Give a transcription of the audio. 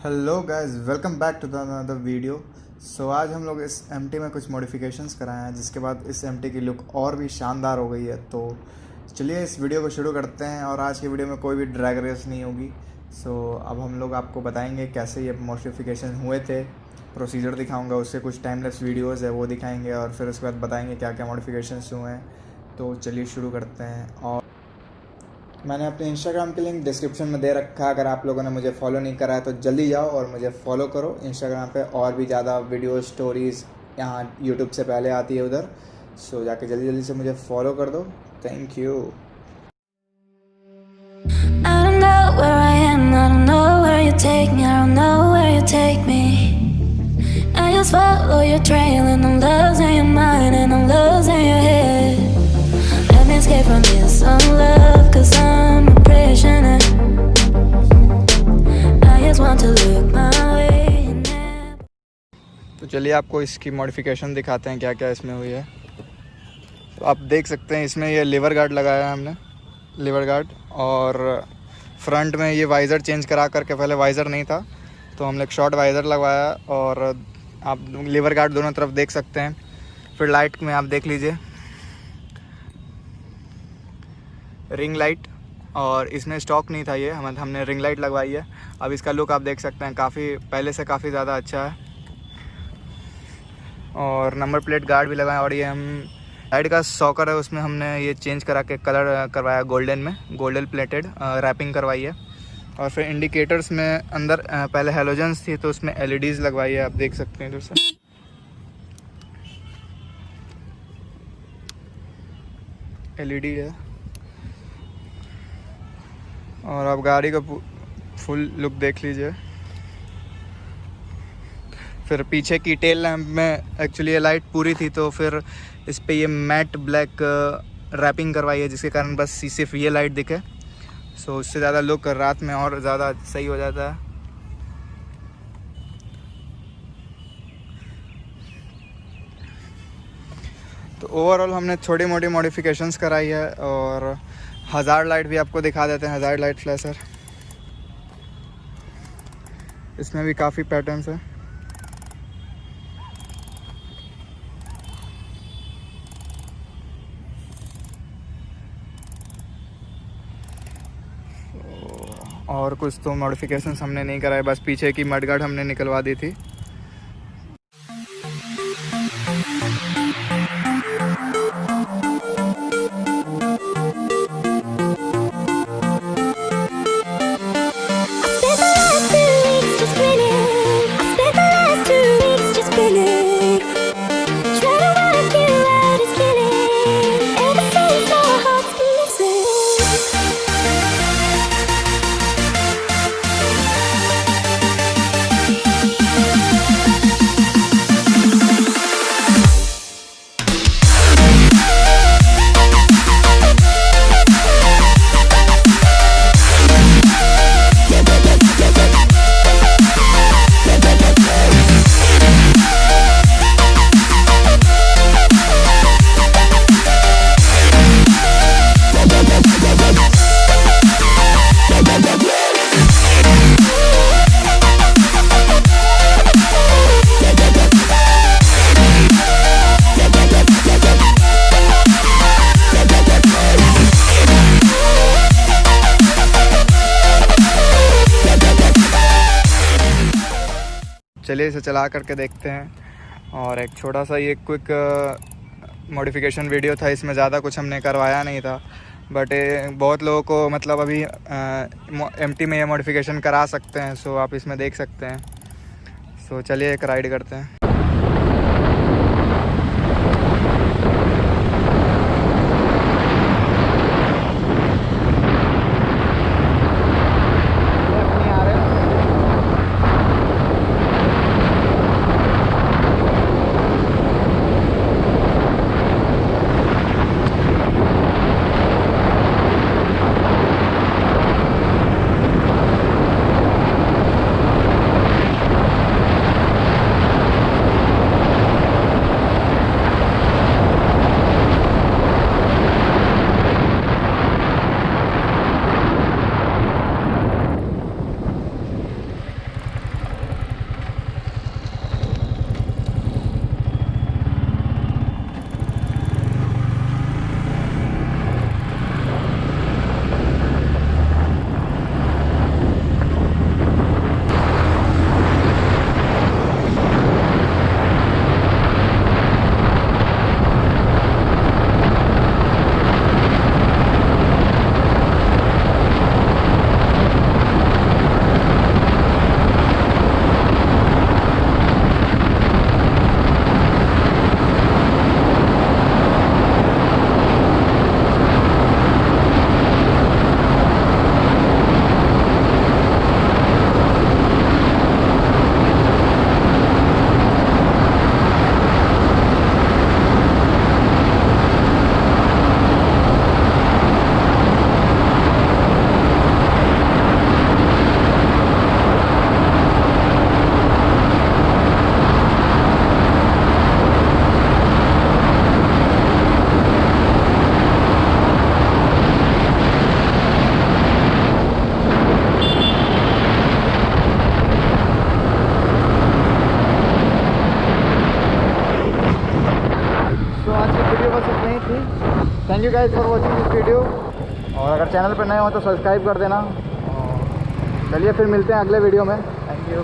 Hello guys, welcome back to the another video. आज हम लोग इस एमटी में कुछ मॉडिफिकेशंस कराए हैं, जिसके बाद इस एमटी की लुक और भी शानदार हो गई है। तो चलिए इस वीडियो को शुरू करते हैं। और आज की वीडियो में कोई भी ड्रैग रेस नहीं होगी। अब हम लोग आपको बताएंगे कैसे ये मॉडिफिकेशन हुए थे, प्रोसीजर दिखाऊंगा, उससे कुछ टाइम लैप्स वीडियोज़ है वो दिखाएंगे, और फिर उसके बाद बताएंगे क्या क्या मॉडिफिकेशंस हुए हैं। तो चलिए शुरू करते हैं। और मैंने अपने इंस्टाग्राम की लिंक डिस्क्रिप्शन में दे रखा है। अगर आप लोगों ने मुझे फॉलो नहीं करा है तो जल्दी जाओ और मुझे फॉलो करो इंस्टाग्राम पे। और भी ज़्यादा वीडियो स्टोरीज़ यहाँ यूट्यूब से पहले आती है उधर। जाके जल्दी जल्दी से मुझे फॉलो कर दो। Thank you. I don't know where I am, I don't know where you take me, I don't know where you take me. I just follow your trail and I'm losing your mind and I'm losing your head. Let me escape from this unlove, cause I'm a prisoner. I just want to look my way and never. तो चलिए आपको इसकी modification दिखाते हैं क्या क्या इसमें हुई है। तो आप देख सकते हैं इसमें ये लीवर गार्ड लगाया है हमने, लीवर गार्ड। और फ्रंट में ये वाइज़र चेंज करा करके, पहले वाइज़र नहीं था तो हमने एक शॉर्ट वाइज़र लगवाया। और आप लीवर गार्ड दोनों तरफ देख सकते हैं। फिर लाइट में आप देख लीजिए रिंग लाइट, और इसमें स्टॉक नहीं था ये, हमने रिंग लाइट लगवाई है। अब इसका लुक आप देख सकते हैं, काफ़ी पहले से काफ़ी ज़्यादा अच्छा है। और नंबर प्लेट गार्ड भी लगाया। और ये हम साइड का सॉकर है, उसमें हमने ये चेंज करा के कलर करवाया गोल्डन में, गोल्डन प्लेटेड रैपिंग करवाई है। और फिर इंडिकेटर्स में अंदर पहले हेलोजन्स थी तो उसमें एलईडीज़ लगवाई है, आप देख सकते हैं इधर से। एलईडी है। और आप गाड़ी का फुल लुक देख लीजिए। फिर पीछे की टेल लैम्प में एक्चुअली ये लाइट पूरी थी, तो फिर इस पे ये मैट ब्लैक रैपिंग करवाई है, जिसके कारण बस सिर्फ ये लाइट दिखे। उससे ज़्यादा लुक रात में और ज़्यादा सही हो जाता है। तो ओवरऑल हमने छोटी मोटी मॉडिफिकेशंस कराई है। और हज़ार लाइट भी आपको दिखा देते हैं, हज़ार लाइट फ्लैशर। इसमें भी काफ़ी पैटर्न्स है। और कुछ तो मॉडिफिकेशंस हमने नहीं कराए, बस पीछे की मडगार्ड हमने निकलवा दी थी। चलिए इसे चला करके देखते हैं। और एक छोटा सा ये क्विक मॉडिफिकेशन वीडियो था, इसमें ज़्यादा कुछ हमने करवाया नहीं था, बट बहुत लोगों को मतलब अभी एमटी में ये मॉडिफिकेशन करा सकते हैं। आप इसमें देख सकते हैं। चलिए एक राइड करते हैं। नहीं थी। Thank you guys for watching this video, और अगर चैनल पर नए हो तो सब्सक्राइब कर देना। चलिए फिर मिलते हैं अगले वीडियो में। Thank you.